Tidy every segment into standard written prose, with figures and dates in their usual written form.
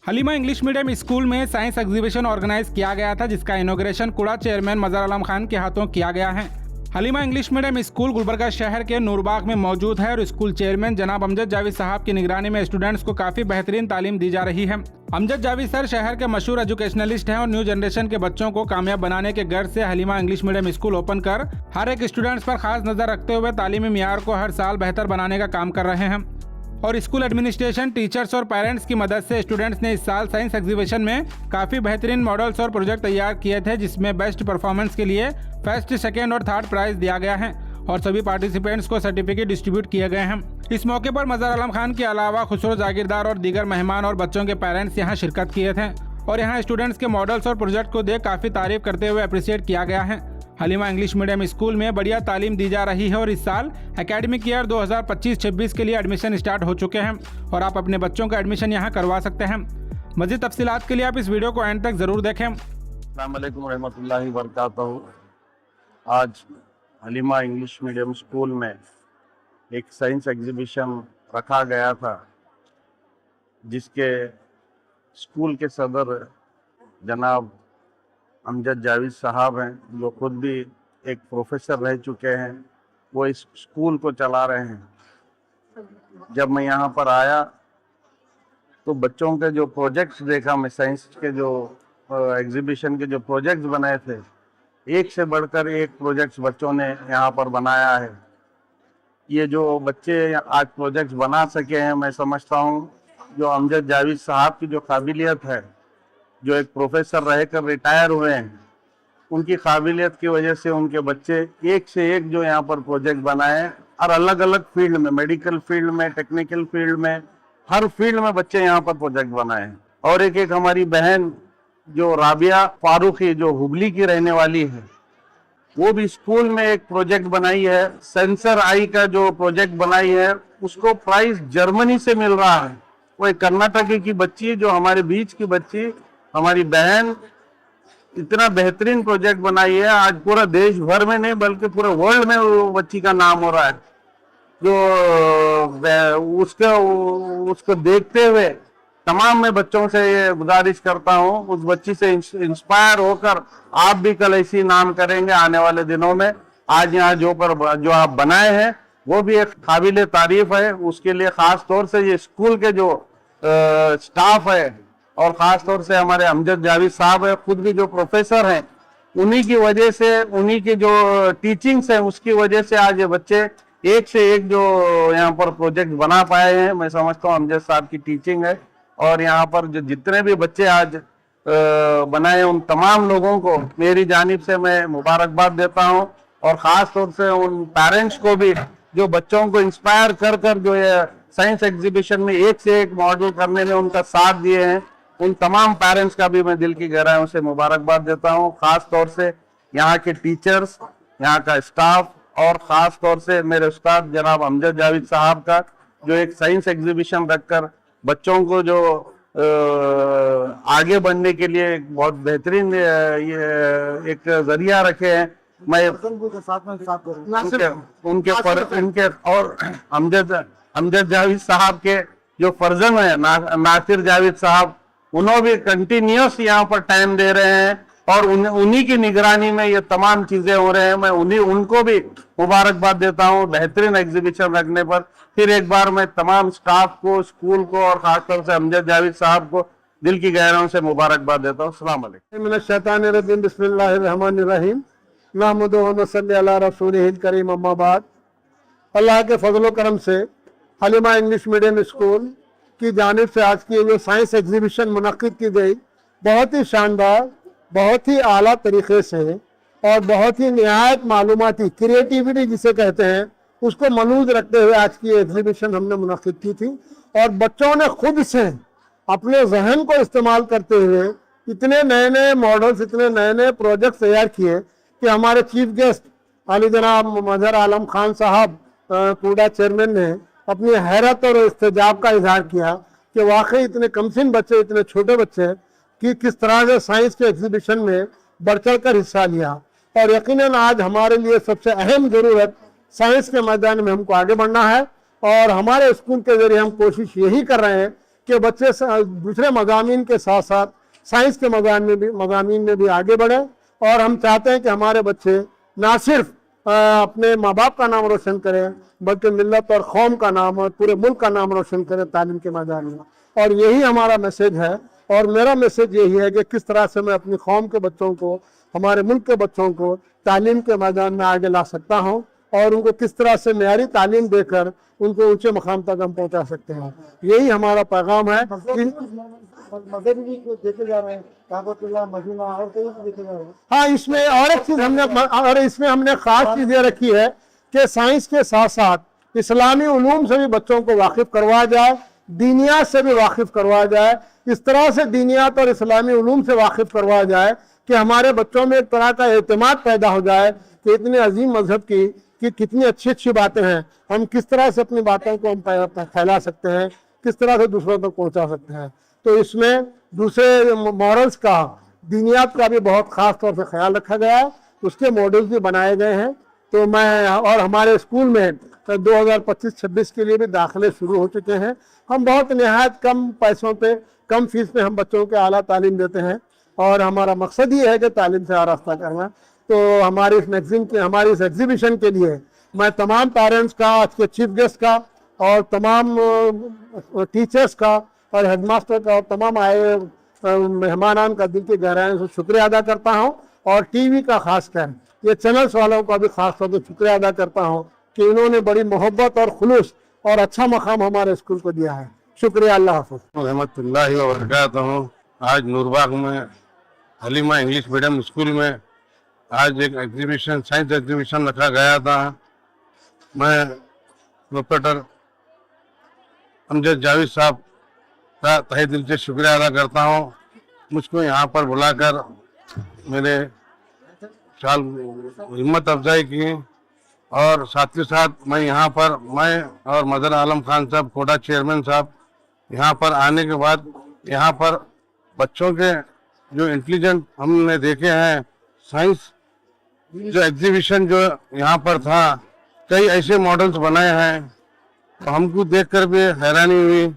Halima English medium school में science exhibition organise किया गया था, जिसका इनॉग्रेशन कुड़ा चेयरमैन मजहर आलम खान के हाथों किया गया है। Halima English medium school Gulbarga शहर के नूरबाग में मौजूद है और स्कूल चेयरमैन जनाब अमजद जावेद साहब की निगरानी में स्टूडेंट्स को काफी बेहतरीन तालीम दी जा रही है। अमजद जावेद सर शहर के मशहूर एजुकेशनलिस्ट हैं और न्यू जनरेशन के बच्चों को कामयाब बनाने के गर्ज से Halima English medium school open कर हर एक स्टूडेंट्स पर खास नजर रखते हुए तालीमी मियार को हर साल बेहतर बनाने का काम कर रहे हैं। और स्कूल एडमिनिस्ट्रेशन, टीचर्स और पेरेंट्स की मदद से स्टूडेंट्स ने इस साल साइंस एग्जीबिशन में काफ़ी बेहतरीन मॉडल्स और प्रोजेक्ट तैयार किए थे, जिसमें बेस्ट परफॉर्मेंस के लिए फर्स्ट, सेकेंड और थर्ड प्राइज दिया गया है और सभी पार्टिसिपेंट्स को सर्टिफिकेट डिस्ट्रीब्यूट किए गए हैं। इस मौके पर मजहर आलम खान के अलावा खुसरो जागीरदार और दीगर मेहमान और बच्चों के पेरेंट्स यहाँ शिरकत किए थे और यहाँ स्टूडेंट्स के मॉडल्स और प्रोजेक्ट को देख काफ़ी तारीफ करते हुए अप्रिशिएट किया गया है। हलीमा इंग्लिश मीडियम स्कूल में बढ़िया तालीम दी जा रही है और इस साल एकेडमिक ईयर 2025-26 के लिए एडमिशन स्टार्ट हो चुके हैं और आप अपने बच्चों का एडमिशन यहां करवा सकते हैं। मज़ीद तफसीलात के लिए आप इस वीडियो को एंड तक ज़रूर देखें। अस्सलाम वालेकुम रहमतुल्लाहि व बरकातहू। आज हलीमा इंग्लिश मीडियम स्कूल में एक साइंस एग्जीबिशन रखा गया था, जिसके स्कूल के सदर जनाब अमजद जावेद साहब हैं, जो खुद भी एक प्रोफेसर रह चुके हैं। वो इस स्कूल को चला रहे हैं। जब मैं यहाँ पर आया तो बच्चों के जो प्रोजेक्ट्स देखा, मैं साइंस के जो एग्जीबिशन के जो प्रोजेक्ट्स बनाए थे, एक से बढ़कर एक प्रोजेक्ट्स बच्चों ने यहाँ पर बनाया है। ये जो बच्चे आज प्रोजेक्ट्स बना सके हैं, मैं समझता हूँ जो अमजद जावेद साहब की जो काबिलियत है, जो एक प्रोफेसर रहकर रिटायर हुए हैं, उनकी काबिलियत की वजह से उनके बच्चे एक से एक जो यहाँ पर प्रोजेक्ट बनाए और अलग अलग फील्ड में, मेडिकल फील्ड में, टेक्निकल फील्ड में, हर फील्ड में बच्चे यहाँ पर प्रोजेक्ट बनाए हैं। और एक हमारी बहन जो राबिया फारूकी, जो हुबली की रहने वाली है, वो भी स्कूल में एक प्रोजेक्ट बनाई है, सेंसर आई का जो प्रोजेक्ट बनाई है, उसको प्राइज जर्मनी से मिल रहा है। वो एक कर्नाटक की बच्ची, जो हमारे बीच की बच्ची, हमारी बहन, इतना बेहतरीन प्रोजेक्ट बनाई है। आज पूरा देश भर में नहीं बल्कि पूरे वर्ल्ड में वो बच्ची का नाम हो रहा है। जो उसको देखते हुए तमाम मैं बच्चों से ये गुजारिश करता हूँ, उस बच्ची से इंस्पायर होकर आप भी कल ऐसी नाम करेंगे आने वाले दिनों में। आज यहाँ जो आप बनाए हैं वो भी एक काबिल तारीफ है। उसके लिए खास तौर से ये स्कूल के जो स्टाफ है और खास तौर से हमारे अमजद जावेद साहब है, खुद भी जो प्रोफेसर हैं, उन्हीं की वजह से, उन्हीं की जो टीचिंग्स है, उसकी वजह से आज ये बच्चे एक से एक जो यहाँ पर प्रोजेक्ट बना पाए हैं। मैं समझता हूँ अमजद साहब की टीचिंग है। और यहाँ पर जो जितने भी बच्चे आज बनाए, उन तमाम लोगों को मेरी जानिब से मैं मुबारकबाद देता हूँ और ख़ास तौर से उन पेरेंट्स को भी जो बच्चों को इंस्पायर कर कर जो ये साइंस एग्जीबिशन में एक से एक मॉडल करने में उनका साथ दिए हैं, उन तमाम पेरेंट्स का भी मैं दिल की गहराइयों से मुबारकबाद देता हूँ। खास तौर से यहाँ के टीचर्स, यहाँ का स्टाफ और ख़ास तौर से मेरे उस्ताद जनाब अमजद जावेद साहब का, जो एक साइंस एग्जीबिशन रखकर बच्चों को जो आगे बढ़ने के लिए एक बहुत बेहतरीन ये एक जरिया रखे हैं। मैं उनके और अमजद जावेद साहब के जो फर्जन है नासिर जावेद साहब, उन्होंने भी कंटिन्यूस यहाँ पर टाइम दे रहे हैं और उन्हीं की निगरानी में ये तमाम चीजें हो रहे हैं। मैं उनको भी मुबारकबाद देता हूँ बेहतरीन एग्जीबिशन रखने पर। फिर एक बार मैं तमाम स्टाफ को, स्कूल को और खासतौर से अमजद जावेद साहब को दिल की गहराइयों से मुबारकबाद देता हूँ। अस्सलाम वालेकुम। बिस्मिल्लाहिर्रहमानिर्रहीम। नहमदुहु व नसल्ली अला रसूलिहिल करीम, अम्मा बाद। अल्लाह के फजल करम से हलीमा इंग्लिश मीडियम स्कूल की जानिब से आज की जो साइंस एग्जीबिशन मुनक्किद की गई, बहुत ही शानदार, बहुत ही आला तरीके से और बहुत ही निहायत मालूमाती, क्रिएटिविटी जिसे कहते हैं, उसको मलूज रखते हुए आज की एग्जीबिशन हमने मुनक्किद की थी। और बच्चों ने खुद से अपने जहन को इस्तेमाल करते हुए इतने नए नए मॉडल्स, इतने नए नए प्रोजेक्ट तैयार किए कि हमारे चीफ गेस्ट अली जनाब मजहर आलम खान साहब, कूड़ा चेयरमैन, ने अपनी हैरत और इस्तेजाब का इजहार किया कि वाकई इतने कमसिन बच्चे, इतने छोटे बच्चे कि किस तरह से साइंस के एग्जीबिशन में बढ़ चढ़ कर हिस्सा लिया। और यकीनन आज हमारे लिए सबसे अहम ज़रूरत साइंस के मैदान में हमको आगे बढ़ना है और हमारे स्कूल के जरिए हम कोशिश यही कर रहे हैं कि बच्चे दूसरे मज़ामीन के साथ साथ साइंस के मज़ामीन में भी आगे बढ़े। और हम चाहते हैं कि हमारे बच्चे ना सिर्फ अपने माँ बाप का नाम रोशन करें, बल्कि मिल्लत और कौम का नाम और पूरे मुल्क का नाम रोशन करें तालीम के मैदान में। और यही हमारा मैसेज है। और मेरा मैसेज यही है कि किस तरह से मैं अपनी कौम के बच्चों को, हमारे मुल्क के बच्चों को तालीम के मैदान में आगे ला सकता हूँ, और उनको किस तरह से मेयारी तालीम देकर उनको ऊंचे मकाम तक हम पहुंचा सकते हैं। यही हमारा पैगाम है कि देखे जा रहे हैं, हाँ, इसमें और एक चीज हमने खास चीज ये रखी है कि साइंस के साथ साथ इस्लामी उलूम से भी बच्चों को वाकिफ करवाया जाए, दीनियात से भी वाकिफ करवाया जाए। इस तरह से दीनियात और इस्लामी उलूम से वाकिफ करवाया जाए कि हमारे बच्चों में एक तरह का एतमाद पैदा हो जाए कि इतने अजीम मजहब की कि कितनी अच्छी अच्छी बातें हैं, हम किस तरह से अपनी बातों को हम फैला सकते हैं, किस तरह से दूसरों तक पहुंचा सकते हैं। तो इसमें दूसरे मॉरल्स का, दीनियात का भी बहुत खास तौर से ख्याल रखा गया है, उसके मॉडल्स भी बनाए गए हैं। तो मैं और हमारे स्कूल में 2025-26 के लिए भी दाखिले शुरू हो चुके हैं। हम बहुत नहायत कम पैसों पे, कम फीस पे हम बच्चों को आला तालीम देते हैं, और हमारा मकसद ये है कि तालीम से आरास्ता करना। तो हमारी इस एग्जीबिशन के लिए मैं तमाम पेरेंट्स का, आज के चीफ गेस्ट का, और तमाम टीचर्स का और हेडमास्टर का और तमाम आए मेहमानान का दिल की गहराई से शुक्रिया अदा करता हूं। और टीवी का खासकर ये चैनल्स वालों का भी खास तौर पर शुक्रिया अदा करता हूं कि इन्होंने बड़ी मोहब्बत और खुलूस और अच्छा मकाम हमारे स्कूल को दिया है। शुक्रिया। अल्लाह हाफ़िज़। रहमतुल्लाहि व बरकातहू। आज नूरबाग में हलीमा इंग्लिश मीडियम स्कूल में आज एक एग्जीबिशन, साइंस एग्जीबिशन रखा गया था। मैं प्रोफेसर अमजद जावेद साहब का तहे दिल से शुक्रिया अदा करता हूँ, मुझको यहाँ पर बुलाकर मेरे साल हिम्मत अफजाई की। और साथ ही साथ मैं यहाँ पर, मैं और मदर आलम खान साहब, कोटा चेयरमैन साहब, यहाँ पर आने के बाद यहाँ पर बच्चों के जो इंटेलिजेंट हमने देखे हैं, साइंस जो एग्जीबिशन जो यहाँ पर था, कई ऐसे मॉडल्स बनाए हैं, तो हमको देखकर भी हैरानी हुई।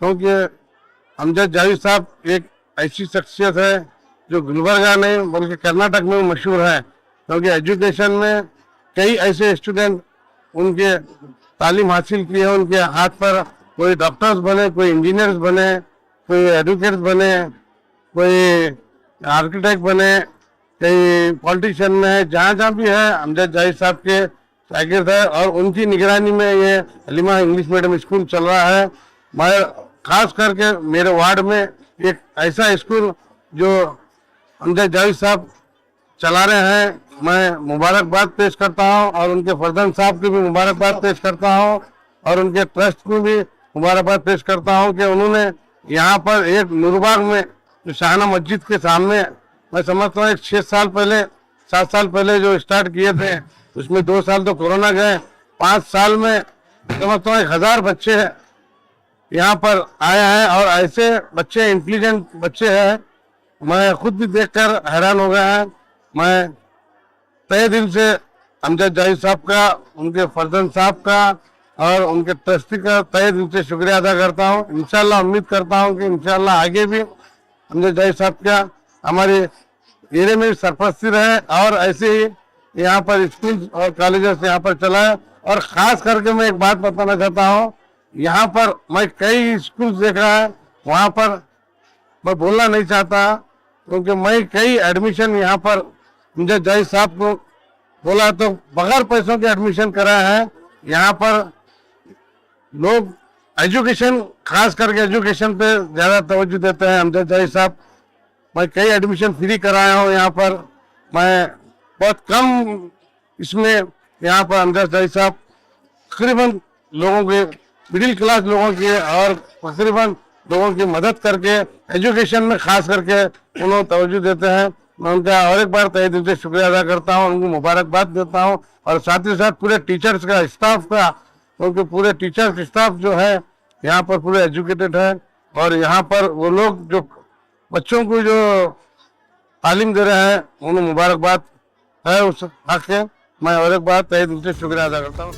क्योंकि अमजद जावेद साहब एक ऐसी शख्सियत है जो गुलबर्गा नहीं बल्कि कर्नाटक में मशहूर है। क्योंकि एजुकेशन में कई ऐसे स्टूडेंट उनके तालीम हासिल की है, उनके हाथ पर कोई डॉक्टर्स बने, कोई इंजीनियर्स बने, कोई एडवोकेट्स बने, कोई आर्किटेक्ट बने, कई पॉलिटिशियन में है। जहाँ जहाँ भी है अमजद जावेद साहब के शागिर्द है, और उनकी निगरानी में ये हलीमा इंग्लिश मीडियम स्कूल चल रहा है। मैं खास करके मेरे वार्ड में एक ऐसा स्कूल जो अमजद जावेद साहब चला रहे हैं, मैं मुबारकबाद पेश करता हूं, और उनके फर्जंद साहब की भी मुबारकबाद पेश करता हूं, और उनके ट्रस्ट को भी मुबारकबाद पेश करता हूं कि उन्होंने यहाँ पर एक नूरबाग में जो शाहना मस्जिद के सामने, मैं समझता हूँ 6 साल पहले, 7 साल पहले जो स्टार्ट किए थे, उसमें 2 साल तो कोरोना गए, 5 साल में समझता हूँ 1000 बच्चे यहाँ पर आए हैं। और ऐसे बच्चे, इंटेलिजेंट बच्चे हैं, मैं खुद भी देखकर हैरान हो गया है। मैं तहे दिल से अमजद जावेद साहब का, उनके फर्जंद साहब का और उनके ट्रस्टी का तहे दिल से शुक्रिया अदा करता हूँ। इंशाल्लाह उम्मीद करता हूँ कि इंशाल्लाह आगे भी अमजद जावेद साहब का हमारे एरिया में सरपरस्ती रहे, और ऐसे ही यहाँ पर स्कूल और कॉलेजेस यहाँ पर चलाए। और ख़ास करके मैं एक बात बताना चाहता हूँ, यहाँ पर मैं कई स्कूल देखा है, वहाँ पर मैं बोलना नहीं चाहता क्योंकि मैं कई एडमिशन यहाँ पर अमजद जावेद साहब को बोला तो बगैर पैसों के एडमिशन कराया है। यहाँ पर लोग एजुकेशन, खास करके एजुकेशन पे ज़्यादा तवज्जो देते हैं अमजद जावेद साहब। मैं कई एडमिशन फ्री कराया हूँ यहाँ पर। मैं बहुत कम इसमें यहाँ पर अमजद जावेद साहब तकरीबन लोगों के, मिडिल क्लास लोगों के और तकरीबन लोगों की मदद करके एजुकेशन में खास करके उन्होंने तवज्जो देते हैं। मैं उनका और एक बार तहे दिल से शुक्रिया अदा करता हूँ, उनको मुबारकबाद देता हूँ। और साथ ही साथ पूरे टीचर्स का, स्टाफ का, क्योंकि पूरे टीचर्स स्टाफ जो है यहाँ पर पूरे एजुकेटेड है, और यहाँ पर वो लोग जो बच्चों को जो तालीम दे रहे हैं उन्हें मुबारकबाद है उस हक से। मैं और एक बार तहे दिल से शुक्रिया अदा करता हूँ।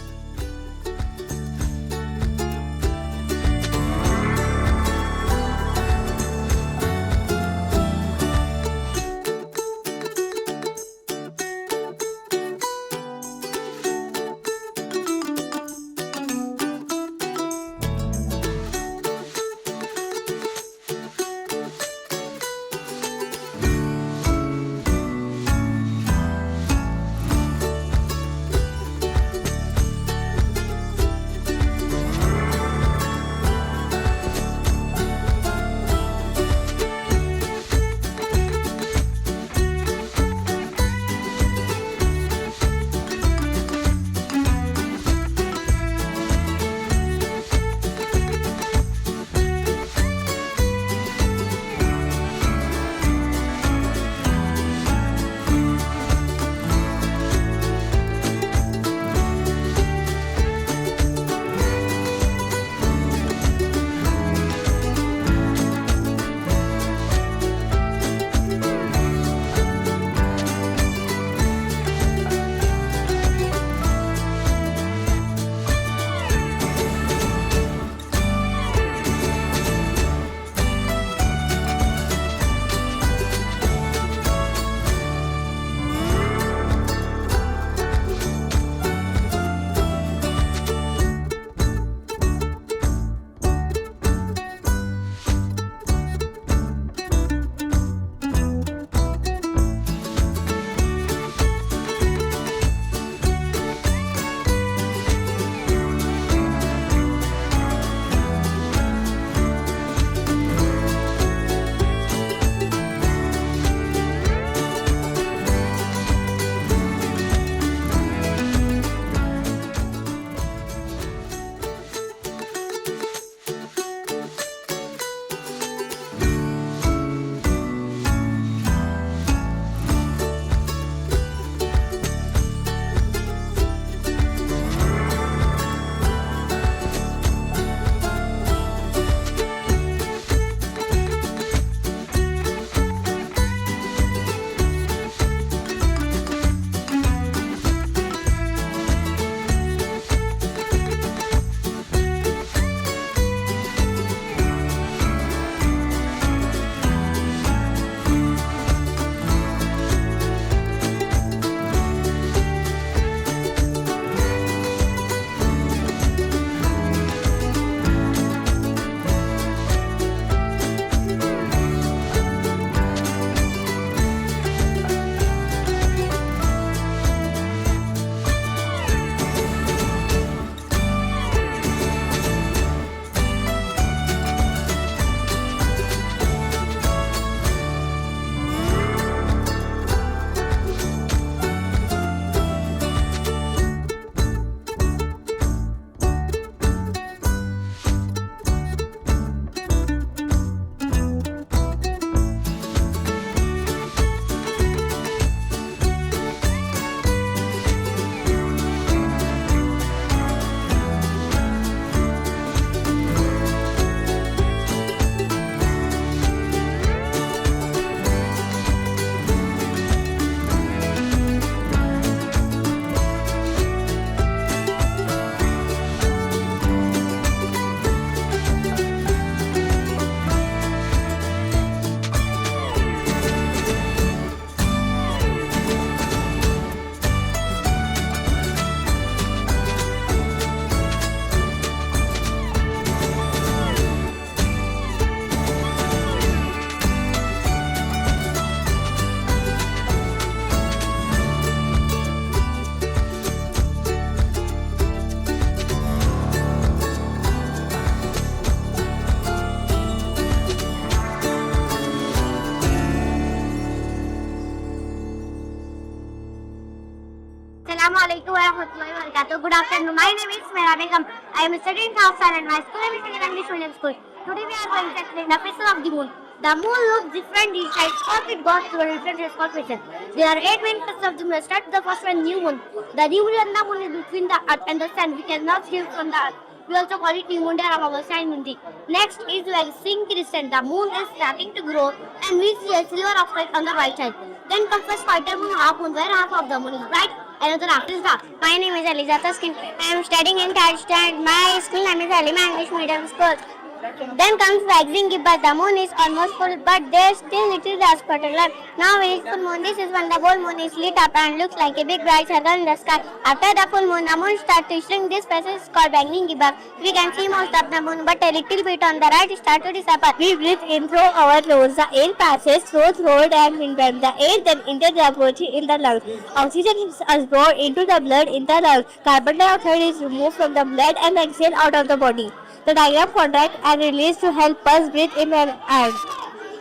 Assalamualaikum warahmatullahi wabarakatuh. Good afternoon. My name is Mera Begum. I am studying in 12th standard. My school name is English Medium School. Today we are going to explain the phases of the moon. The moon looks different each time because it goes through different phases. There are 8 main phases of the moon. Start with the first one, new moon. The new moon is between the earth and the sun. We cannot see it from the earth. We also call it new moon day or Amavasya in Hindi. Next is waxing crescent. The moon is starting to grow and we see a silver of light on the right side. Then comes the spider moon, half moon, where half of the moon is bright, another half is dark. My name is Eliza Taskin. I am studying in 3rd standard. My school name is Halima English Medium School. Then comes waxing gibbous. The moon is almost full, but there still little dark spot left. Now when it's full moon, this is when the whole moon is lit up and looks like a big bright circle in the sky. After the full moon, the moon starts to shrink. This process is called waxing gibbous. We can see most of the moon, but a little bit on the right starts to disappear. We breathe in through our nose. The air passes through throat and windpipe. The air then enters the body in the lungs. Oxygen is absorbed into the blood in the lungs. Carbon dioxide is removed from the blood and exhaled out of the body. The diaphragm contracts and releases to help us breathe in and out.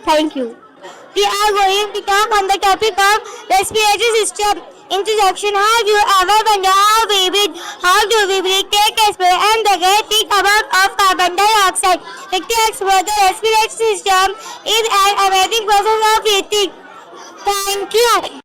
Thank you. We are going to talk on the topic of respiratory system. Introduction. Have you ever wondered how we breathe? How do we breathe? Take a spray and the great big amount of carbon dioxide. To explore the respiratory system is an amazing process of breathing. Thank you.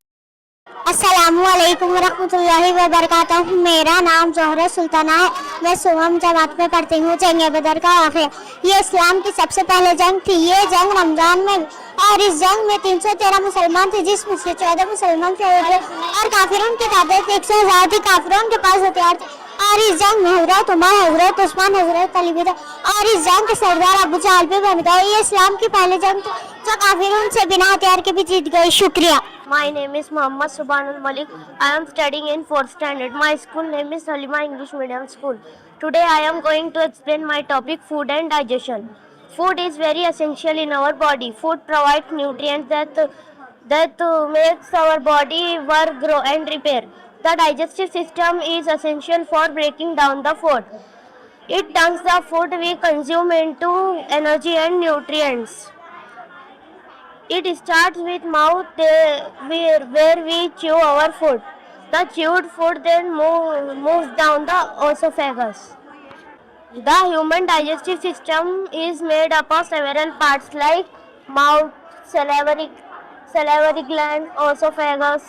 अस्सलामुअलैकुम वरहमतुल्लाहि वबरकातुहू। मेरा नाम जोहरा सुल्ताना है। मैं सोहम जमात में पढ़ती हूँ। जंग बदर का वाक़या, ये इस्लाम की सबसे पहले जंग थी। ये जंग रमजान में और इस जंग में 313 मुसलमान थे, जिसमें से 14 मुसलमान थे और काफिरों की तादाद 100,000 थी। काफिरों के पास हथियार थे और इस जंग में हजरत उमर, हजरत उस्मान, हजरत अली भी थे और इस जंग के सरदार अबू जहल भी बन गए। ये इस्लाम की पहले जंग थी जो काफिरों से बिना हथियार के भी जीत गई। शुक्रिया। My name is Muhammad Subhanul Malik. I am studying in 4th standard. My school name is Halima English Medium School. Today I am going to explain my topic, food and digestion. Food is very essential in our body. Food provides nutrients that makes our body work, grow and repair. The digestive system is essential for breaking down the food. It turns the food we consume into energy and nutrients. It starts with mouth where we chew our food. The chewed food then moves down the esophagus. The human digestive system is made up of several parts like mouth, salivary gland, esophagus,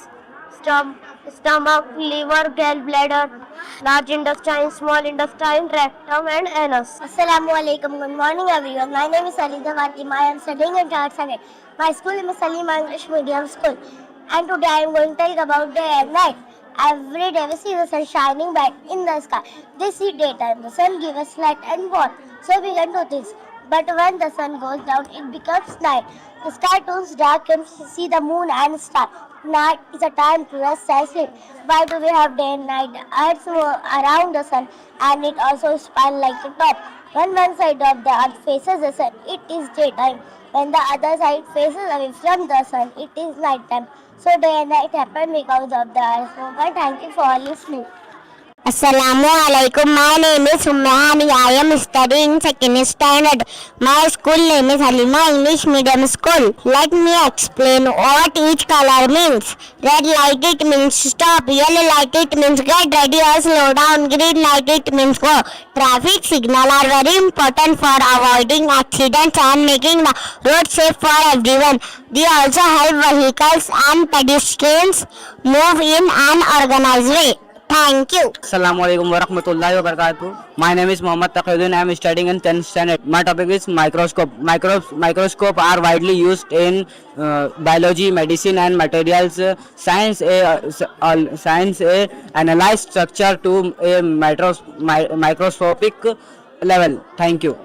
stomach, liver, gallbladder, large intestine, small intestine, rectum and anus. Assalamualaikum. Good morning everyone. My name is Aliza Fatima. I am studying in 3rd standard. My school name is Halima English Medium School. And today I am going to tell you about day and night. Every day we see the sun shining bright in the sky. This is daytime. The sun gives us light and warmth, so we can do things. But when the sun goes down, it becomes night. The sky turns dark and we see the moon and stars. Night is a time to rest and sleep. Why do we have day and night? The earth moves around the sun and it also spins like a top. When one side of the earth faces the sun, it is daytime. When the other side faces away from the sun, it is night time. So day and night happen because of the earth's movement. Thank you for listening. Assalamualaikum. My name is Ummahani. I am studying 2nd standard. My school name is Halima English Medium School. Let me explain what each color means. Red light it means stop. Yellow light it means get ready or slow down. Green light it means go. Traffic signals are very important for avoiding accidents and making the road safe for everyone. They also help vehicles and pedestrians move in an organized way. Thank you. Assalamualaikum warahmatullahi wabarakatuh. My name is Muhammad Taqiyuddin. I am studying in 10th standard. My topic is microscope. Microscope are widely used in biology, medicine, and materials science. Science analyze structure to a microscopic level. Thank you.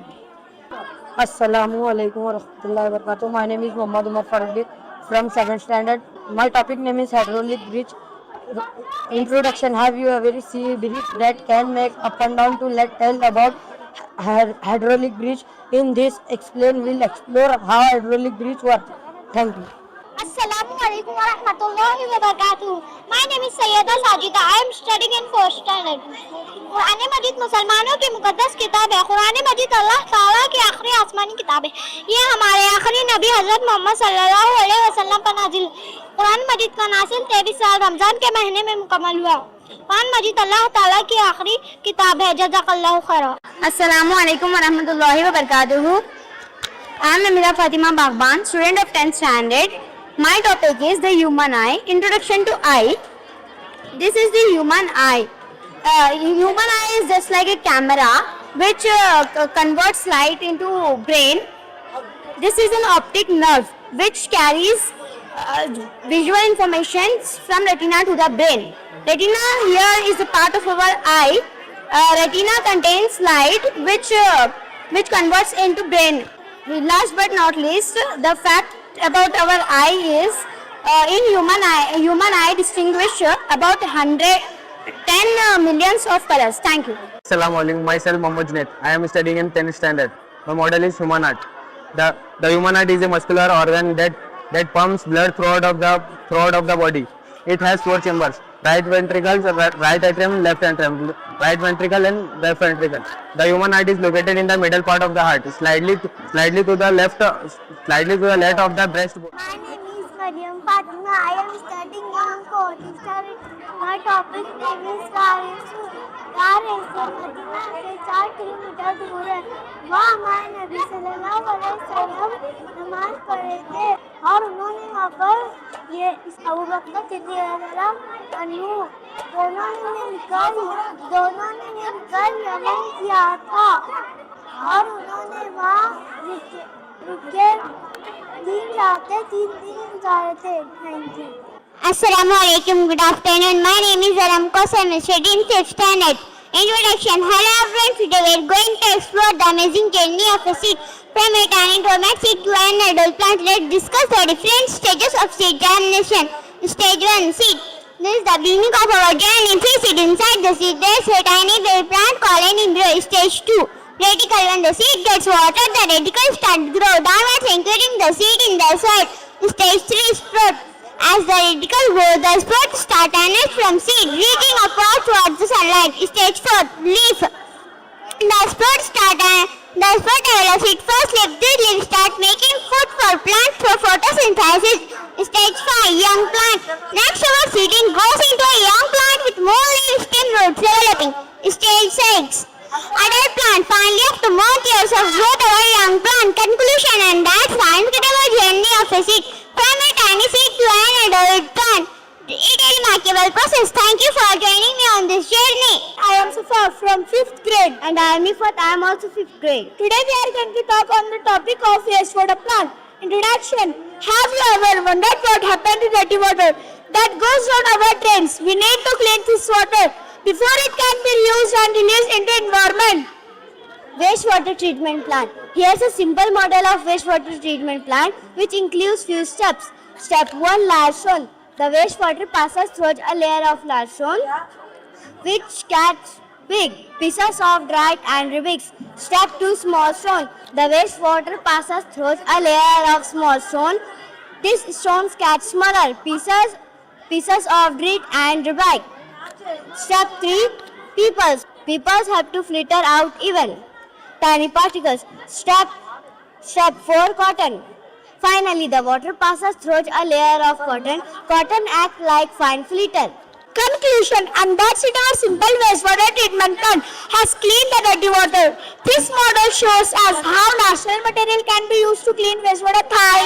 Assalamualaikum warahmatullahi wabarakatuh. My name is Muhammad Umar Farid from 7th standard. My topic name is hydraulic bridge. Introduction. Have you ever seen a bridge that can make up and down to tell about hydraulic bridge? In this we'll explore how hydraulic bridge works. Thank you. Assalamualaikum warahmatullahi wabarakatuh. My name is Sayyida Sajida. I am studying in 4th standard. Quran मजीद मुसलमानों की मुकद्दस किताब है। कुरान मजीद अल्लाह ताला की आखिरी आसमानी किताब है। ये हमारे आखिरी नबी हजरत मोहम्मद सल्लल्लाहु अलैहि वसल्लम पर नाजिल। कुरान मजीद का नाज़िल 23 साल रमजान के महीने में मुकम्मल हुआ। कुरान मजीद अल्लाह ताला की आखिरी किताब है। जज़ाकल्लाहु Khaira. Assalamu alaikum wa rahmatullahi wa barakatuhu. I am Namira Fatima Baghban, student of 10th standard. My topic is the human eye. Introduction to eye. This is the human eye. Human eye is just like a camera which converts light into brain. This is an optic nerve which carries visual information from retina to the brain. Retina here is a part of our eye. Retina contains light which converts into brain. Last but not least, the fact about our eye is in human eye distinguish about 110 millions of colors. Thank you. Assalamu alaikum. Myself Mohammad Junaid. I am studying in 10th standard. My model is human heart. The human heart is a muscular organ that pumps blood throughout of the body. It has 4 chambers: right ventricle, right atrium, left atrium, right ventricle and left ventricle. The human heart is located in the middle part of the heart, slightly to the left of the breastbone. My name is Mariam Fatima. I am studying in 4th standard. My topic name is car ऐसे Medina से 4 kilometre दूर है। वहाँ हमारे नबी सल्लल्लाहु अलैहि वसल्लम नमाज पढ़े थे और उन्होंने वहाँ पर ये अबू बकर सिद्दीक़ रज़ियल्लाहु अन्हु दोनों ने मिलकर यमन किया था और उन्होंने वहाँ रुके 3 रातें 3 दिन गुजारे थे। Thank you. Assalamu alaikum. Good afternoon. My name is Aramko. I am studying 5th standard. Introduction. Hello friends. Today we are going to explore the amazing journey of a seed from a tiny dormant seed to an adult plant. Let's discuss the different stages of seed germination. Stage 1. Seed. This is the beginning of our journey. Seed inside the seed there is a tiny baby plant called an embryo. Stage 2. Radicle. When the seed gets water, the radicles start to grow downwards, encouraging the seed in the soil. Stage 3. Sprout. As the radicle grows, the sprouts start emerge from seed, reaching upward towards the sunlight. Stage 4. Leaf. The sprout develops its first leaf. These leaves start making food for plants for photosynthesis. Stage 5. Young plant. Next, our seedling grows into a young plant with more leaves, stem, roots developing. Stage 6. Adult plant. Finally, after more years of growth, our young plant. Conclusion, and that's the incredible journey of a seed from a tiny seed to an adult plant. It is a remarkable process. Thank you for joining me on this journey. I am Safa from 5th grade. And I am Ifat. I am also 5th grade. Today we are going to talk on the topic of wastewater plant. Introduction. Have you ever wondered what happened to dirty water that goes down our drains? We need to clean this water before it can be used and released into environment. Wastewater treatment plant. Here's a simple model of wastewater treatment plant which includes few steps. Step 1. Large stone. The wastewater passes through a layer of large stone which catch big pieces of dried and rebix. Step 2. Small stone. The wastewater passes through a layer of small stone. These stones catch smaller pieces of dried and rebix. Step 3. Peoples. Peoples have to filter out even tiny particles. Step 4. Cotton. Finally, the water passes through a layer of cotton. Cotton acts like fine filter. Conclusion, and that's it. Our simple wastewater treatment plant has cleaned the dirty water. This model shows us how natural material can be used to clean wastewater. Thank